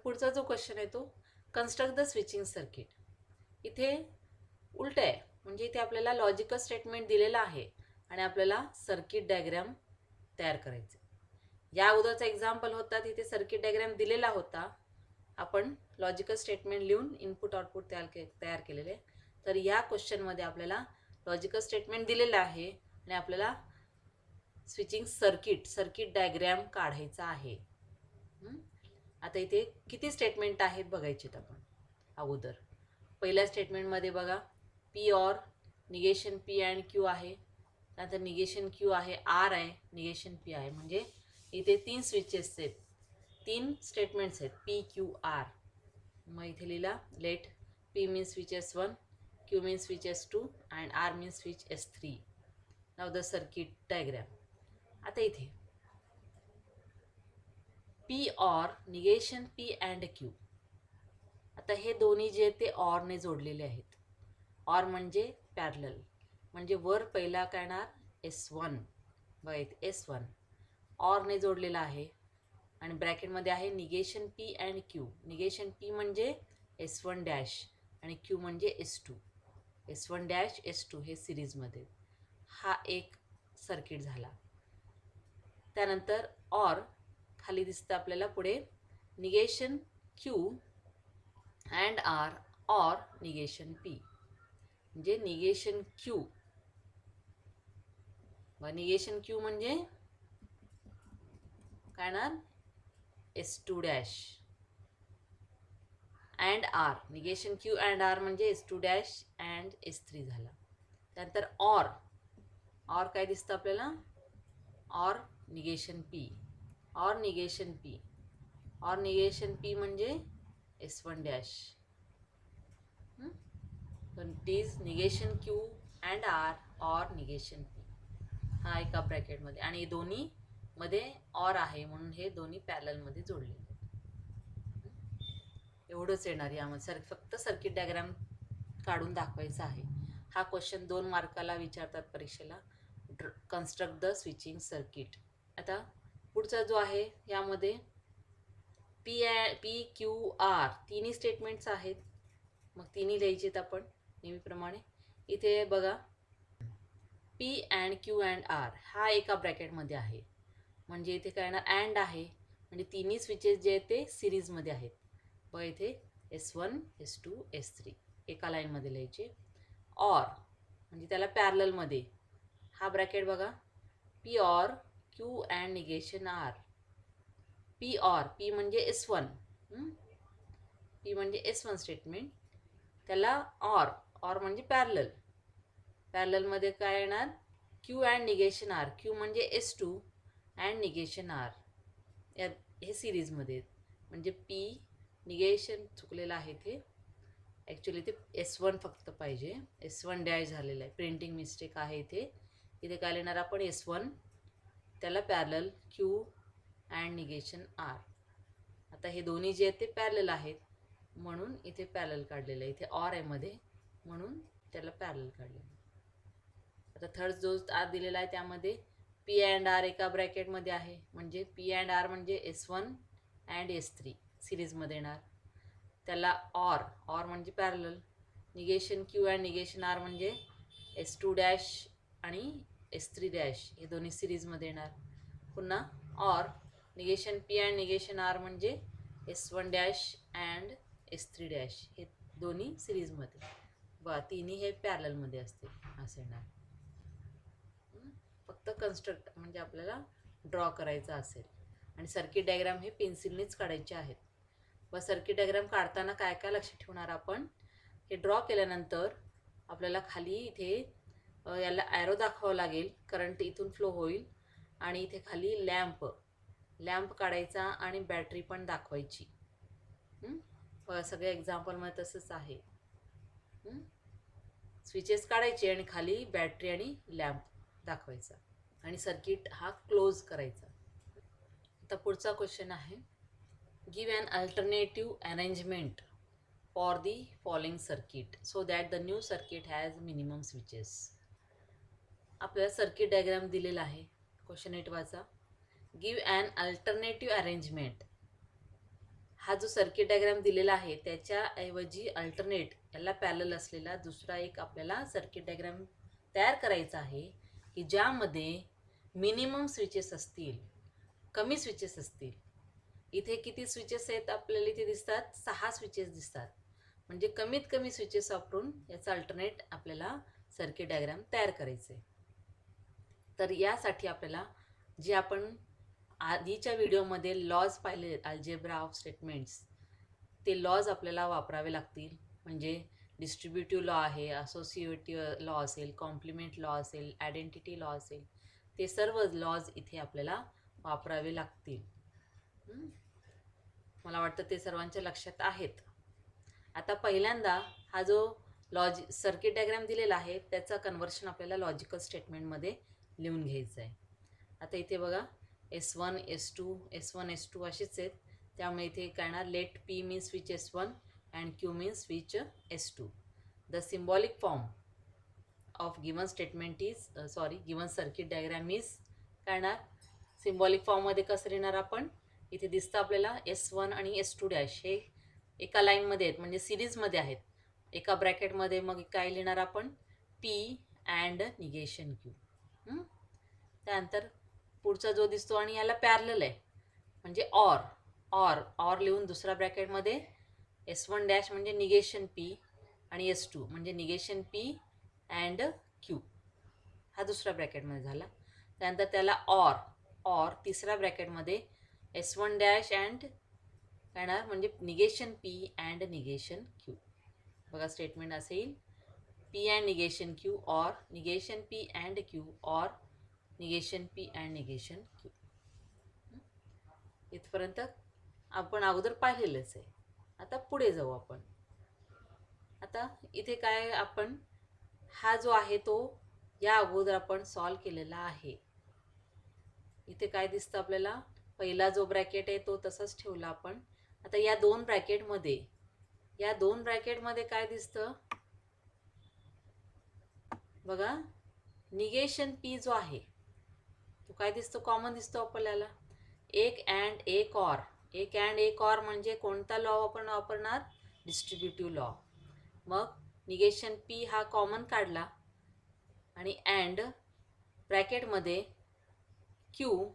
पुढचा जो क्वेश्चन आहे तो कन्स्ट्रक्ट द स्विचिंग सर्किट. इथे उलट आहे, म्हणजे इथे आपल्याला लॉजिकल स्टेटमेंट दिलेला आहे आणि आपल्याला सर्किट डायग्राम तयार करायचे. या अगोदरचा एक्झाम्पल होता तिथे सर्किट डायग्राम दिलेला होता, आपण लॉजिकल स्टेटमेंट लिहून इनपुट आउटपुट तयार केलेले. तर या क्वेश्चनमध्ये आपल्याला लॉजिकल स्टेटमेंट दिलेलं आहे आणि आपल्याला स्विचिंग सर्किट डायग्राम काढायचा आहे. आता इथे किती स्टेटमेंट आहेत बघायचे आपण. अगोदर पहिल्या स्टेटमेंटमध्ये बघा P or negation P and Q आहे, नंतर निगेशन क्यू आहे, आर आहे, निगेशन पी आहे. म्हणजे इथे 3 स्विचेस आहेत, 3 स्टेटमेंट्स आहेत पी क्यू आर. मग इथे लिहिला let P means switch S1, Q means switch S2 and R means switch S3. Now the circuit diagram. आता इथे P or negation P and Q. आता हे दोन्ही जे ते ऑरने जोडलेले आहेत. ऑर म्हणजे पॅरलल, म्हणजे वर पहिला काय येणार S1, बघा इथे S1 ऑरने जोडलेला आहे आणि ब्रॅकेटमध्ये आहे negation P and Q. Negation P म्हणजे S1 डॅश आणि क्यू म्हणजे S2. S1 डॅश S2 हे सिरीजमध्ये. हा एक सर्किट झाला. त्यानंतर ऑर खाली दिसतं आपल्याला पुढे negation Q and R or negation P. म्हणजे निगेशन क्यू व निगेशन क्यू म्हणजे काय ना S2 dash and R. Negation Q and R म्हणजे S2 डॅश अँड S3 झाला. त्यानंतर ऑर काय दिसतं आपल्याला or negation P, or negation P, or negation P म्हणजे S1 dash. It is negation Q and R or negation P. हा एका ब्रॅकेटमध्ये आणि दोन्ही मध्ये ऑर आहे म्हणून हे दोन्ही पॅरललमध्ये जोडले. एवढंच येणार यामध्ये. फक्त सर्किट डायग्राम काढून दाखवायचा आहे. हा क्वेश्चन 2 मार्काला विचारतात परीक्षेला. Construct the switching circuit. आता पुढचा जो आहे यामध्ये पी क्यू आर तिन्ही स्टेटमेंट्स आहेत. मग तिन्ही लिहायचेत आपण नेहमीप्रमाणे. इथे बघा P and Q and R हा एका ब्रॅकेटमध्ये आहे, म्हणजे इथे काय येणार अँड आहे, म्हणजे तिन्ही स्विचेस जे आहेत ते सिरीजमध्ये आहेत. बघा इथे S1 S2 S3 एका लाईनमध्ये लिहायचे. ऑर म्हणजे त्याला पॅरललमध्ये. हा ब्रॅकेट बघा P or Q and negation R. P or P म्हणजे S1, पी म्हणजे S1 स्टेटमेंट, त्याला ऑर म्हणजे पॅरललमध्ये काय येणार Q and negation R. Q म्हणजे S2 अँड निगेशन आर. या हे सिरीजमध्ये म्हणजे पी निगेशन चुकलेलं आहे ते, ॲक्च्युली ते S1 फक्त पाहिजे, S1 डॅश झालेलं आहे, प्रिंटिंग मिस्टेक आहे इथे. इथे काय लिहिणार आपण S1 त्याला parallel Q and negation R. आता हे दोन्ही जे आहेत ते पॅरलल आहेत म्हणून इथे पॅरलल काढलेलं आहे. इथे ऑर आहे मध्ये म्हणून त्याला पॅरलल काढलेलं. आता थर्ड जो आर दिलेला आहे त्यामध्ये पी अँड आर एका ब्रॅकेटमध्ये आहे, म्हणजे पी अँड आर म्हणजे S1 अँड S3 सिरीजमध्ये येणार. त्याला ऑर म्हणजे parallel. Negation Q and negation R म्हणजे S2 डॅश आणि S3 डॅश हे दोन्ही सिरीजमध्ये येणार. पुन्हा or negation P and negation R म्हणजे S1 dash and S3 dash हे दोन्ही सिरीजमध्ये. तिन्ही हे पॅरललमध्ये असते असं येणार. फक्त कन्स्ट्रक्ट म्हणजे आपल्याला ड्रॉ करायचं असेल आणि सर्किट डायग्राम हे पेन्सिलनेच काढायचे आहेत. सर्किट डायग्राम काढताना काय काय लक्ष ठेवणार आपण, हे ड्रॉ केल्यानंतर आपल्याला खाली इथे याला ॲरो दाखवावं लागेल, करंट इथून फ्लो होईल आणि इथे खाली लॅम्प काढायचा आणि बॅटरी पण दाखवायची. सगळ्या एक्झाम्पलमध्ये तसंच आहे. स्विचेस काढायचे आणि खाली बॅटरी आणि लॅम्प दाखवायचा आणि सर्किट हा क्लोज करायचा. आता पुढचा क्वेश्चन आहे give an alternative arrangement for the following circuit so that the new circuit has minimum switches. आपल्याला सर्किट डायग्राम दिलेला आहे. क्वेश्चन 8 वाचा. Give an alternative arrangement. हा जो सर्किट डायग्राम दिलेला आहे त्याच्याऐवजी अल्टरनेट याला पॅरलल असलेला दुसरा एक आपल्याला सर्किट डायग्राम तयार करायचा आहे की ज्यामध्ये मिनिमम स्विचेस असतील, कमी स्विचेस असतील. इथे किती स्विचेस आहेत आपल्याला इथे दिसतात, 6 स्विचेस दिसतात. म्हणजे कमीत कमी स्विचेस वापरून याचा अल्टरनेट आपल्याला सर्किट डायग्राम तयार करायचे. तर यासाठी आपल्याला जे आपण आधीच्या व्हिडिओमध्ये लॉज पाहिले अल्जेब्रा ऑफ स्टेटमेंट्स, ते लॉज आपल्याला वापरावे लागतील. म्हणजे डिस्ट्रीब्युटिव्ह लॉ आहे, असोसिएटिव्ह लॉ असेल, कॉम्प्लिमेंट लॉ असेल, आयडेंटिटी लॉ असेल, ते सर्व लॉज इथे आपल्याला वापरावे लागतील. मला वाटतं ते सर्वांच्या लक्षात आहेत. आता पहिल्यांदा हा जो सर्किट डायग्राम दिलेला आहे त्याचा कन्व्हर्शन आपल्याला लॉजिकल स्टेटमेंटमध्ये लिहून घ्यायचं आहे. आता इथे बघा S1, S2, S1, S2 असेच आहेत. त्यामुळे इथे काय ना, let P mean switch S1 and Q mean switch S2. The symbolic form of given statement is given circuit diagram is काय ना, सिम्बॉलिक फॉर्ममध्ये कसं लिहिणार आपण, इथे दिसतं आपल्याला S1 आणि S2 डॅश हे एका लाईनमध्ये आहेत, म्हणजे सिरीजमध्ये आहेत. एका ब्रॅकेटमध्ये मग काय लिहिणार आपण, P अँड निगेशन Q. त्यानंतर पुढचा जो दिसतो आणि याला पॅरलल आहे म्हणजे ऑर लिहून दुसऱ्या ब्रॅकेटमध्ये S1 डॅश म्हणजे निगेशन P आणि S2 म्हणजे निगेशन P अँड Q. हा दुसऱ्या ब्रॅकेटमध्ये झाला. त्यानंतर त्याला ऑर तिसऱ्या ब्रॅकेटमध्ये S1 डॅश अँड येणार म्हणजे negation P and negation Q. बघा स्टेटमेंट असे येईल, P and negation Q or negation P and Q or negation P and negation Q. इथपर्यंत आपण अगोदर पाहिलेलंच आहे. आता पुढे जाऊ आपण. आता इथे काय, आपण हा जो आहे तो या अगोदर आपण सॉल्व केलेला आहे. इथे काय दिसतं आपल्याला, पहिला जो ब्रॅकेट आहे तो तसाच ठेवला आपण. आता या दोन ब्रॅकेटमध्ये काय दिसतं बघा, निगेशन P जो आहे तो काय दिसतो, कॉमन दिसतो आपल्याला. एक अँड एक ऑर म्हणजे कोणता लॉ आपण वापरणार, डिस्ट्रीब्युटिव्ह लॉ. मग निगेशन P हा कॉमन काढला आणि अँड ब्रॅकेटमध्ये Q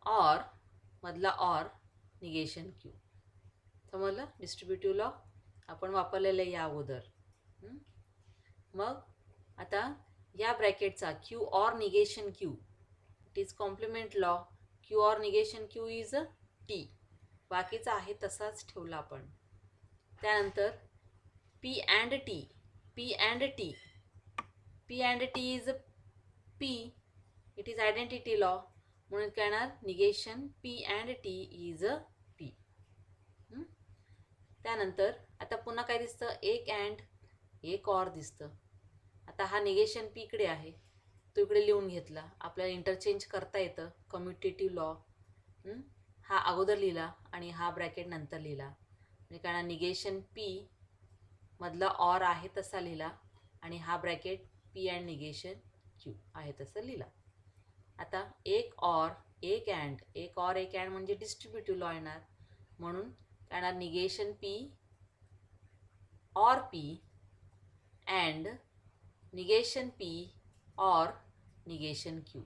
ऑर मधला ऑर निगेशन Q. समजलं, डिस्ट्रीब्युटिव्ह लॉ आपण वापरलेलं आहे या अगोदर. मग आता या ब्रॅकेटचा Q or negation Q it is complement law. Q or negation Q is T. बाकीचा आहे तसाच ठेवला आपण. त्यानंतर P and T is P it is identity law. म्हणून काय येणार, negation P and T is P. त्यानंतर आता पुन्हा काय दिसतं, एक अँड एक ऑर दिसतं. आता हा निगेशन P इकडे आहे, तो इकडे लिहून घेतला. आपल्याला इंटरचेंज करता येतं, कम्युटेटिव्ह लॉ. हा अगोदर लिहिला आणि हा ब्रॅकेट नंतर लिहिला. म्हणजे काय, निगेशन P मधला ऑर आहे तसा लिहिला आणि हा bracket P and negation Q आहे तसं लिहिला. आता एक ऑर एक अँड म्हणजे डिस्ट्रीब्युटिव्ह लॉ येणार. म्हणून काय येणार, negation P or P and negation P or negation Q.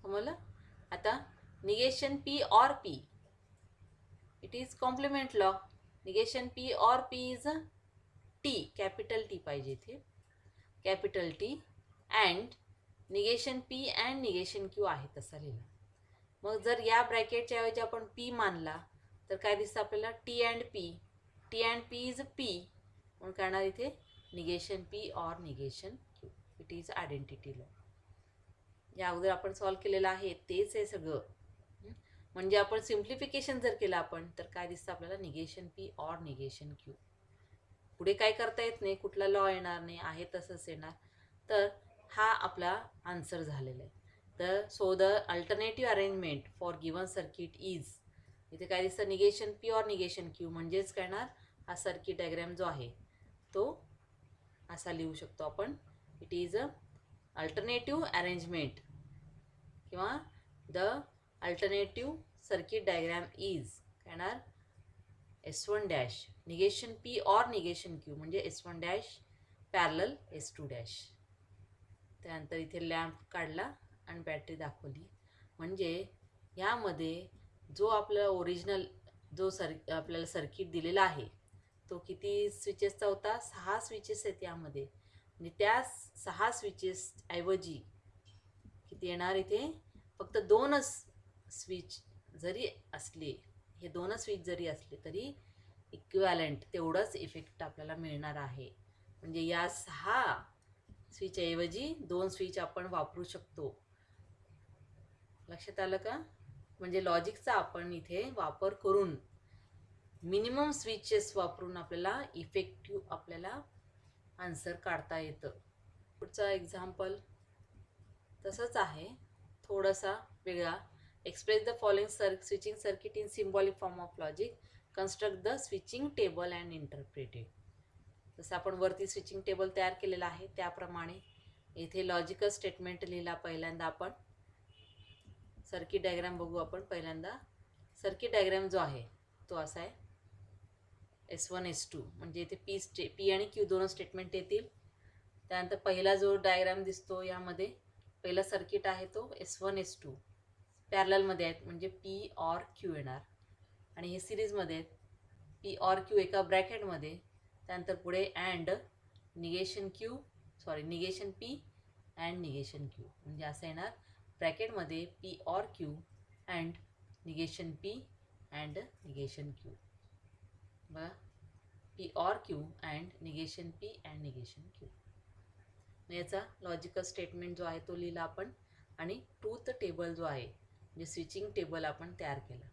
समजलं. आता negation P or P it is complement law. Negation P or P is T, capital T पाहिजे इथे, capital T and negation P and negation Q आहे तसा लिहिला. मग जर या ब्रॅकेटच्या ऐवजी आपण P मानला तर काय दिसतं आपल्याला, T and P is P. म्हणून काय येणार इथे, negation P or negation Q it is identity law. या अगोदर आपण सॉल्व केलेलं आहे तेच आहे सगळं. म्हणजे आपण सिम्प्लिफिकेशन जर केलं आपण तर काय दिसतं आपल्याला, negation P or negation Q. पुढे काय करता येत नाही, कुठला लॉ येणार नाही, आहे तसंच येणार. तर हा आपला आन्सर झालेला आहे. So the alternative arrangement for given circuit is, इथे काय दिसतं, negation P or negation Q. म्हणजेच काय येणार, हा सर्किट डायग्राम जो आहे तो असा लिहू शकतो आपण. It is a alternative arrangement किंवा the alternative circuit diagram is काय येणार S1 dash negation P or negation Q म्हणजे S1 dash parallel S2 dash. त्यानंतर इथे लॅम्प काढला आणि बॅटरी दाखवली. म्हणजे यामध्ये जो आपला ओरिजिनल जो आपल्याला सर्किट दिलेला आहे तो किती स्विचेसचा होता, 6 स्विचेस आहेत यामध्ये. म्हणजे त्या 6 स्विचेस ऐवजी किती येणार इथे फक्त 2च स्विच जरी असले, हे 2च स्विच जरी असले तरी इक्विवॅलंट तेवढंच इफेक्ट आपल्याला मिळणार आहे. म्हणजे या 6 स्विच ऐवजी 2 स्विच आपण वापरू शकतो. लक्षात आलं का? म्हणजे लॉजिकचा आपण इथे वापर करून मिनिमम स्विचेस वापरून आपल्याला इफेक्टिव्ह आपल्याला आन्सर काढता येतं. पुढचा एक्झाम्पल तसंच आहे, थोडासा वेगळा. Express the following switching circuit in symbolic form of logic. Construct the switching table and interpret it. जसं आपण वरती स्विचिंग टेबल तयार केलेला आहे त्याप्रमाणे इथे लॉजिकल स्टेटमेंट लिहिला. पहिल्यांदा आपण सर्किट डायग्राम बघू. आपण पहिल्यांदा सर्किट डायग्राम जो आहे तो असा आहे S1 S2 म्हणजे इथे P आणि Q दोन स्टेटमेंट येतील. त्यानंतर पहिला जो डायग्राम दिसतो यामध्ये पहिला सर्किट आहे तो S1 S2 पॅरललमध्ये आहेत म्हणजे P और Q येणार. आणि हे सिरीजमध्ये आहेत P और Q एका ब्रॅकेटमध्ये. त्यानंतर पुढे and negation P and negation Q म्हणजे असं येणार ब्रॅकेटमध्ये P और Q and negation P and negation Q. बघा P और Q and negation P and negation Q. याचा लॉजिकल स्टेटमेंट जो आहे तो लिहिला आपण. आणि ट्रूथ टेबल जो आहे म्हणजे स्विचिंग टेबल आपण तयार केला,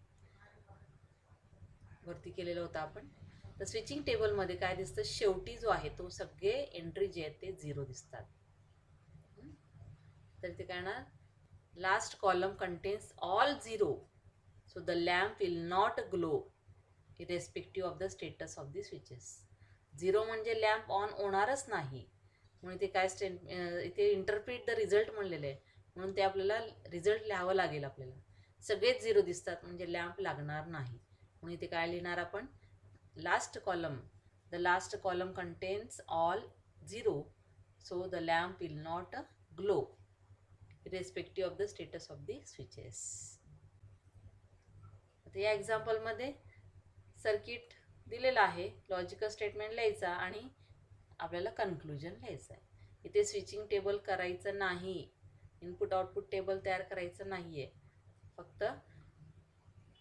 वरती केलेलं होतं आपण. तर स्विचिंग टेबलमध्ये काय दिसतं, शेवटी जो आहे तो सगळे एंट्री जे आहेत ते 0 दिसतात. तर ते काय ना last column contains all 0 so the lamp will not glow irrespective of the status of the switches. 0 म्हणजे लॅम्प ऑन होणारच नाही. म्हणून ते काय इथे इंटरप्रिट द रिझल्ट म्हणलेलं आहे म्हणून ते आपल्याला रिझल्ट लिहावं लागेल. आपल्याला सगळेच 0 दिसतात म्हणजे लॅम्प लागणार नाही. म्हणून इथे काय लिहिणार आपण, last column the last column contains all 0 so the lamp will not glow irrespective of the status of the switches. आता या एक्झाम्पलमध्ये सर्किट दिलेलं आहे, लॉजिकल स्टेटमेंट लिहायचा आणि आपल्याला कन्क्लुजन लिहायचं आहे. इथे स्विचिंग टेबल करायचं नाही, इनपुट आउटपुट टेबल तयार करायचं नाही आहे, फक्त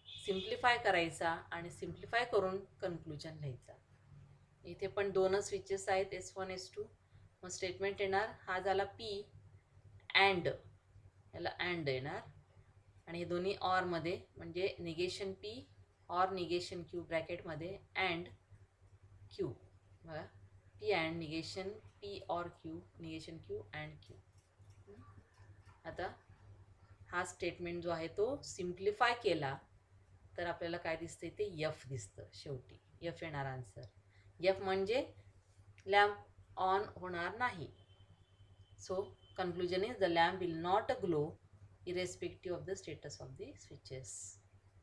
सिम्प्लिफाय करायचा आणि सिम्प्लिफाय करून कन्क्लुजन लिहायचा. इथे पण 2च स्विचेस आहेत S1 S2. मग स्टेटमेंट येणार, हा झाला P अँड, याला अँड येणार आणि हे दोन्ही ऑरमध्ये म्हणजे negation P or negation Q ब्रॅकेटमध्ये and Q. बघा P अँड निगेशन P और Q negation Q and Q. आता हा स्टेटमेंट जो आहे तो सिम्प्लिफाय केला तर आपल्याला काय दिसतं, ते F दिसतं. शेवटी F येणार आन्सर. F म्हणजे लॅम्प ऑन होणार नाही. So conclusion is the lamp will not glow irrespective of the status of the switches.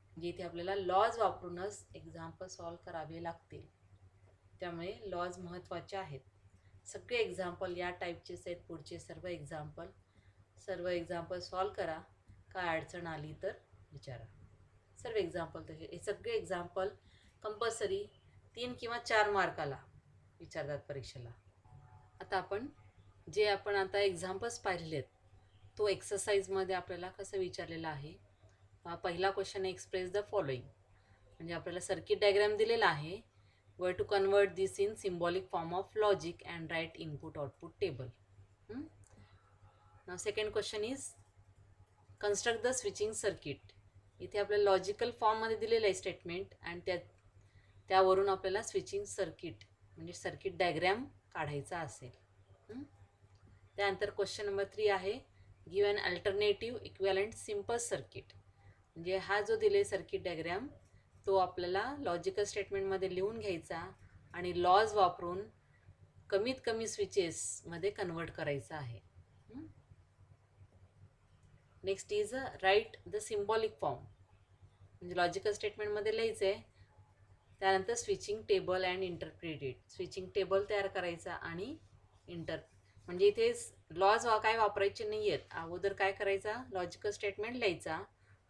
म्हणजे इथे आपल्याला लॉज वापरूनच एक्झाम्पल सॉल्व करावे लागतील. त्यामुळे लॉज महत्त्वाचे आहेत. सगळे एक्झाम्पल या टाईपचेच आहेत. पुढचे सर्व एक्झाम्पल सॉल्व करा. काय अडचण आली तर विचारा. सर्व एक्झाम्पल तसे, हे सगळे एक्झाम्पल कंपल्सरी 3 किंवा 4 मार्काला विचारतात परीक्षेला. आता आपण आता एक्झाम्पल्स पाहिलेले आहेत तो एक्सरसाइजमध्ये आपल्याला कसं विचारलेलं आहे. पहिला क्वेश्चन एक्सप्रेस द फॉलोइंग. म्हणजे आपल्याला सर्किट डायग्राम दिलेला आहे. वर to convert this in symbolic form of logic and write input output table. Now second question is construct the switching circuit. इथे आपल्याला लॉजिकल फॉर्ममध्ये दिलेलं आहे स्टेटमेंट आणि त्यावरून आपल्याला स्विचिंग सर्किट म्हणजे सर्किट डायग्राम काढायचा असेल. त्यानंतर क्वेश्चन नंबर 3 आहे गिव्ह अन अल्टरनेटिव्ह इक्विवॅलंट सिम्पल सर्किट. म्हणजे हा जो दिले सर्किट डायग्राम तो आपल्याला लॉजिकल स्टेटमेंटमध्ये लिहून घ्यायचा आणि लॉज वापरून कमीत कमी स्विचेसमध्ये कन्वर्ट करायचा आहे. Next is write the symbolic form. म्हणजे लॉजिकल स्टेटमेंटमध्ये लिहायचं आहे. त्यानंतर switching table and interpreted, switching table तयार करायचा आणि म्हणजे इथे लॉज काय वापरायचे नाही आहेत. अगोदर काय करायचा, लॉजिकल स्टेटमेंट लिहायचा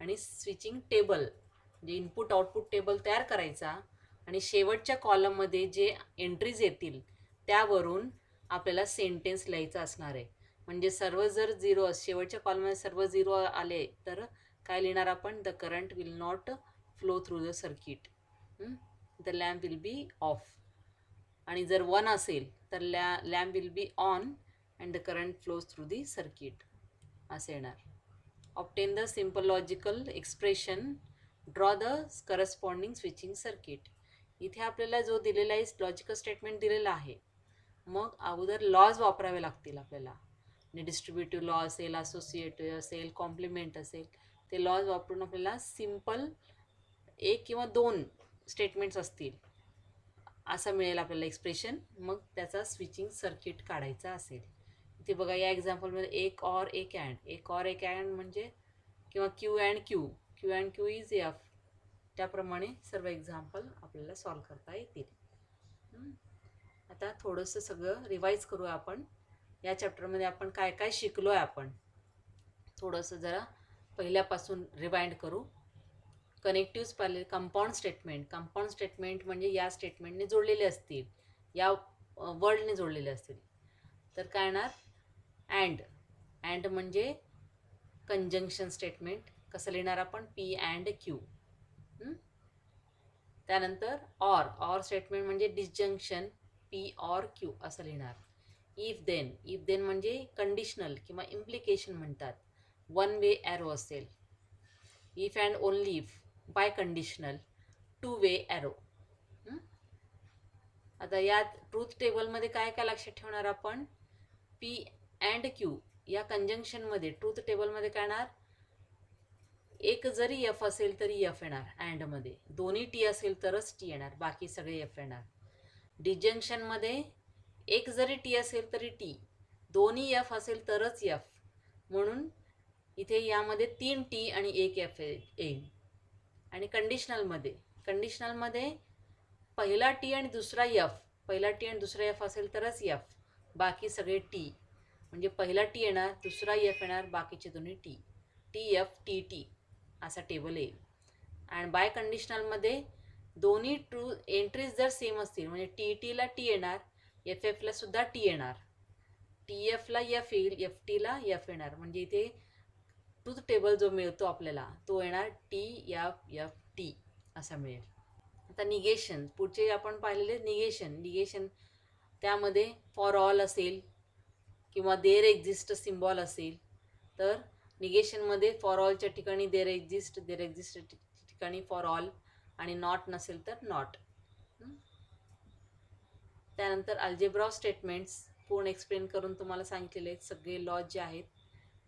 आणि स्विचिंग टेबल म्हणजे इनपुट आउटपुट टेबल तयार करायचा आणि शेवटच्या कॉलममध्ये जे एंट्रीज येतील त्यावरून आपल्याला सेंटेन्स लिहायचं असणार आहे. म्हणजे सर्व जर झिरो, शेवटच्या कॉलममध्ये सर्व झिरो आले तर काय लिहिणार आपण, the current will not flow through the circuit, the lamp will be of. आणि जर 1 असेल तर lamp will be on and the current flows through the circuit असं येणार. Obtain the simple logical expression, draw the corresponding switching circuit. इथे आपल्याला जो दिलेला आहे लॉजिकल स्टेटमेंट दिलेला आहे, मग अगोदर लॉज वापरावे लागतील आपल्याला. आणि डिस्ट्रीब्युटिव्ह लॉ असेल, असोसिएटिव्ह असेल, कॉम्प्लिमेंट असेल, ते लॉज वापरून आपल्याला सिम्पल 1 किंवा 2 स्टेटमेंट्स असतील असं मिळेल आपल्याला एक्सप्रेशन. मग त्याचा स्विचिंग सर्किट काढायचा असेल. इथे बघा या एक्झाम्पलमध्ये एक ऑर एक अँड म्हणजे किंवा Q and Q is F. त्याप्रमाणे सर्व एक्झाम्पल आपल्याला सॉल्व करता येतील. आता थोडंसं सगळं रिवाईज करूया आपण. या चॅप्टरमध्ये आपण काय काय शिकलो आहे आपण थोडंसं जरा पहिल्यापासून रिवाइंड करू. कनेक्टिव्स पाहिले. कंपाऊंड स्टेटमेंट म्हणजे या स्टेटमेंटने जोडलेले असतील, या वर्डने जोडलेले असतील. तर काय येणार, अँड म्हणजे कंजंक्शन स्टेटमेंट. कसं लिहिणार आपण, पी अँड क्यू. त्यानंतर ऑर स्टेटमेंट म्हणजे डिसजंक्शन, पी ऑर क्यू असं लिहिणार. इफ देन म्हणजे कंडिशनल किंवा इम्प्लिकेशन म्हणतात, वन वे ॲरो असेल. If and only if by conditional, two way arrow. आता यात ट्रूथ टेबलमध्ये काय काय लक्षात ठेवणार आपण, पी अँड क्यू या कंजंक्शनमध्ये ट्रूथ टेबलमध्ये काय येणार, एक जरी एफ असेल तरी एफ येणार. अँडमध्ये दोन्ही टी असेल तरच टी येणार, बाकी सगळे एफ येणार. डिजंक्शनमध्ये एक जरी टी असेल तरी टी, दोन्ही एफ असेल तरच एफ. म्हणून इथे यामध्ये 3 टी आणि 1 एफ येईल. आणि कंडिशनलमध्ये पहिला टी आणि दुसरा एफ असेल तरच एफ, बाकी सगळे टी. म्हणजे पहिला टी येणार, दुसरा एफ येणार, बाकीचे दोन्ही T. T F T T असा टेबल येईल. आणि बाय कंडिशनलमध्ये दोन्ही ट्रू एंट्रीज जर सेम असतील, म्हणजे टी टीला टी येणार, एफ एफला सुद्धा टी येणार, टी एफला एफ येईल, एफ टीला एफ येणार. म्हणजे इथे ट्रूथ टेबल जो मिळतो आपल्याला तो येणार टी एफ एफ टी असा मिळेल. आता निगेशन, पुढचे आपण पाहिलेले निगेशन त्यामध्ये फॉर ऑल असेल किंवा देअर एक्झिस्ट सिम्बॉल असेल तर निगेशनमध्ये फॉर ऑलच्या ठिकाणी देअर एक्झिस्ट ठिकाणी फॉर ऑल, आणि नॉट नसेल तर नॉट. त्यानंतर अल्जेब्रा स्टेटमेंट्स पूर्ण एक्सप्लेन करून तुम्हाला सांगितलेले आहेत. सगळे लॉज जे आहेत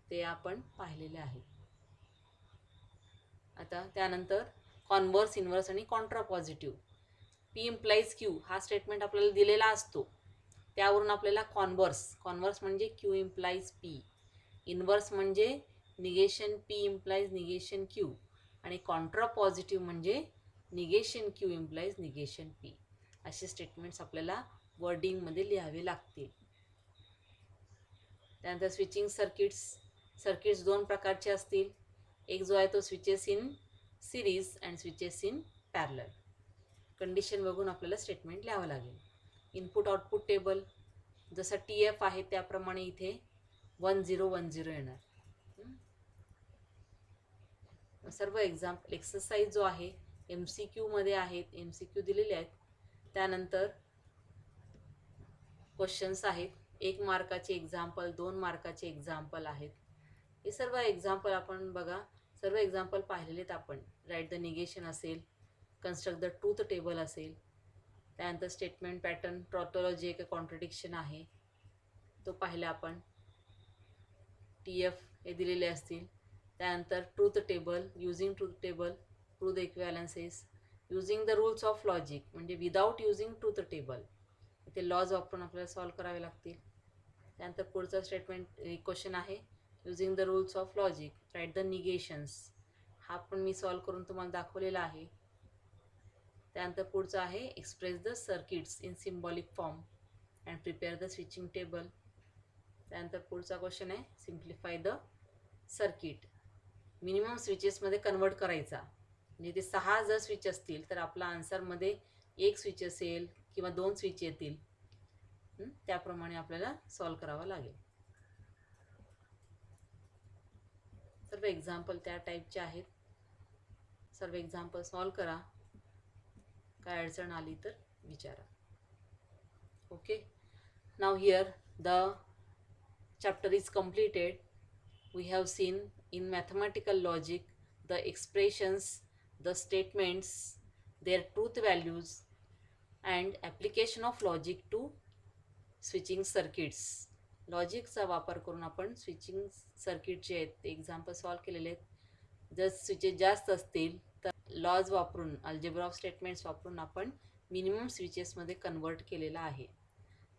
ते आपण पाहिलेले आहे. आता त्यानंतर कॉन्व्हर्स, इन्व्हर्स आणि कॉन्ट्रापॉझिटिव्ह. पी इम्प्लाइज क्यू हा स्टेटमेंट आपल्याला दिलेला असतो, त्यावरून आपल्याला कॉन्व्हर्स म्हणजे क्यू इम्प्लाइज पी, इन्व्हर्स म्हणजे negation P implies negation Q, आणि कॉन्ट्रापॉझिटिव्ह म्हणजे negation Q implies negation P. असे स्टेटमेंट्स आपल्याला वर्डिंगमध्ये लिहावे लागतील. त्यानंतर स्विचिंग सर्किट्स 2 प्रकारचे असतील. एक जो आहे तो switches in series and switches in parallel. Condition बघून आपल्याला स्टेटमेंट लिहावं लागेल. इनपुट आउटपुट टेबल जसं टी एफ आहे त्याप्रमाणे इथे 1010 येणार. सर्व एक्सरसाइज जो आहे MCQ मध्ये आहेत, MCQ दिलेले आहेत. त्यानंतर क्वेश्चन्स आहेत, 1 मार्काचे एक्झाम्पल, 2 मार्काचे एक्झाम्पल आहेत. हे सर्व एक्झाम्पल आपण बघा, सर्व एक्झाम्पल पाहिलेलेत आपण. राईट द निगेशन असेल, कन्स्ट्रक्ट द ट्रूथ टेबल असेल, त्यानंतर स्टेटमेंट पॅटर्न, टॉटॉलॉजी एक कॉन्ट्रडिक्शन आहे तो पाहिला आपण. TF हे दिलेले असतील. त्यानंतर truth table, using truth table, truth equivalences, using the rules of logic म्हणजे विदाउट युजिंग ट्रूथ टेबल. इथे लॉज वापरून आपल्याला सॉल्व करावे लागतील. त्यानंतर पुढचा स्टेटमेंट क्वेश्चन आहे, using the rules of logic write the negations. हा पण मी सॉल्व करून तुम्हाला दाखवलेला आहे. त्यानंतर पुढचं आहे express the circuits in symbolic form and prepare the switching table. त्यानंतर पुढचा क्वेश्चन आहे सिम्प्लिफाय द सर्किट. मिनिमम स्विचेसमध्ये कन्वर्ट करायचा. म्हणजे ते 6 जर स्विच असतील तर आपला आन्सरमध्ये 1 स्विच असेल किंवा 2 स्विच येतील. त्याप्रमाणे आपल्याला सॉल्व करावा लागेल. सर्व एक्झाम्पल त्या टाईपचे आहेत. सर्व एक्झाम्पल सॉल्व करा. काय अडचण आली तर विचारा. Okay. Now here the chapter is completed. We have seen in mathematical logic the expressions, the statements, their truth values, and application of logic to switching circuits. लॉजिकचा वापर करून आपण स्विचिंग सर्किट जे आहेत ते एक्झाम्पल सॉल्व केलेले आहेत. जर switches जास्त असतील तर लॉज वापरून अल्जेब्रा ऑफ स्टेटमेंट्स वापरून आपण मिनिमम स्विचेसमध्ये कन्वर्ट केलेला आहे.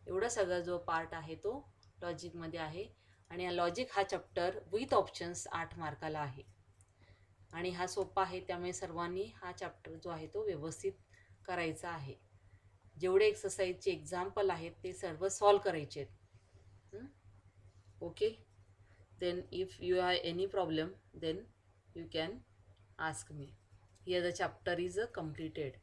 एवढा सगळा जो पार्ट आहे तो लॉजिकमध्ये आहे. आणि हा लॉजिक हा चॅप्टर विथ ऑप्शन्स 8 मार्काला आहे आणि हा सोपा आहे. त्यामुळे सर्वांनी हा चॅप्टर जो आहे तो व्यवस्थित करायचा आहे. जेवढे एक्सरसाइजचे एक्झाम्पल आहेत ते सर्व सॉल्व करायचे आहेत. Okay. Then if you have any problem then you can ask me. Here the chapter is completed.